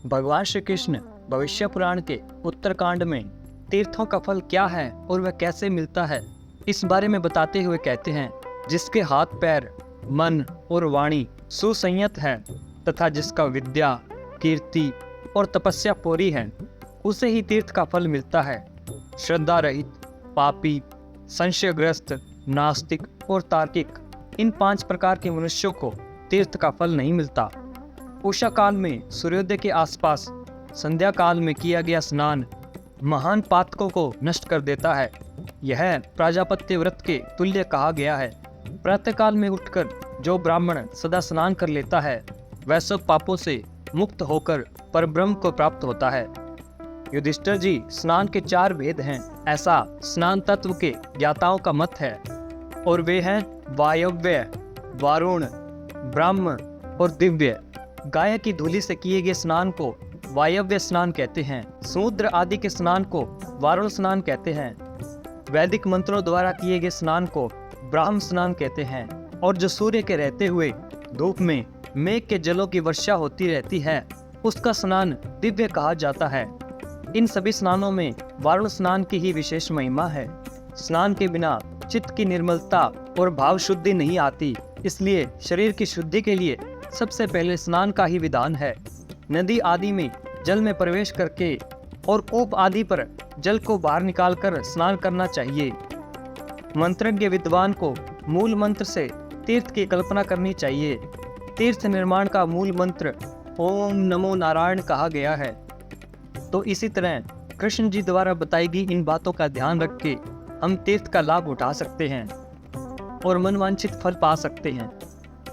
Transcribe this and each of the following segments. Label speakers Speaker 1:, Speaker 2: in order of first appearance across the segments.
Speaker 1: भगवान श्री कृष्ण भविष्य पुराण के उत्तरकांड में तीर्थों का फल क्या है और वह कैसे मिलता है, इस बारे में बताते हुए कहते हैं, जिसके हाथ पैर मन और वाणी सुसंयत है तथा जिसका विद्या कीर्ति और तपस्या पूरी है, उसे ही तीर्थ का फल मिलता है। श्रद्धा रहित, पापी, संशयग्रस्त, नास्तिक और तार्किक, इन 5 प्रकार के मनुष्यों को तीर्थ का फल नहीं मिलता। उषा काल में सूर्योदय के आसपास संध्या काल में किया गया स्नान महान पातकों को नष्ट कर देता है। यह प्राजापत्य व्रत के तुल्य कहा गया है। प्रातःकाल में उठकर जो ब्राह्मण सदा स्नान कर लेता है, वह सब पापों से मुक्त होकर परब्रह्म को प्राप्त होता है। युधिष्ठिर जी, स्नान के 4 भेद हैं, ऐसा स्नान तत्व के ज्ञाताओं का मत है, और वे हैं वायव्य, वारुण, ब्रह्म और दिव्य। गाय की धूलि से किए गए स्नान को वायव्य स्नान कहते हैं। समुद्र आदि के स्नान को वारुण स्नान कहते हैं। वैदिक मंत्रों द्वारा किए गए स्नान को ब्राह्म स्नान कहते हैं। और जो सूर्य के रहते हुए धूप में मेघ के जलों की वर्षा होती रहती है, उसका स्नान दिव्य कहा जाता है। इन सभी स्नानों में वारुण स्नान की ही विशेष महिमा है। स्नान के बिना चित्त की निर्मलता और भाव शुद्धि नहीं आती, इसलिए शरीर की शुद्धि के लिए सबसे पहले स्नान का ही विधान है। नदी आदि में जल में प्रवेश करके और कूप आदि पर जल को बाहर निकालकर स्नान करना चाहिए। मंत्रज्ञ विद्वान को मूल मंत्र से तीर्थ की कल्पना करनी चाहिए। तीर्थ निर्माण का मूल मंत्र ओम नमो नारायण कहा गया है। तो इसी तरह कृष्ण जी द्वारा बताई गई इन बातों का ध्यान रख के हम तीर्थ का लाभ उठा सकते हैं और मनवांछित फल पा सकते हैं।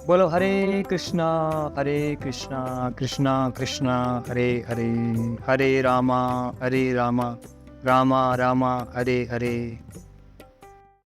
Speaker 1: बोलो हरे कृष्णा कृष्णा कृष्णा हरे हरे, हरे रामा रामा रामा हरे हरे।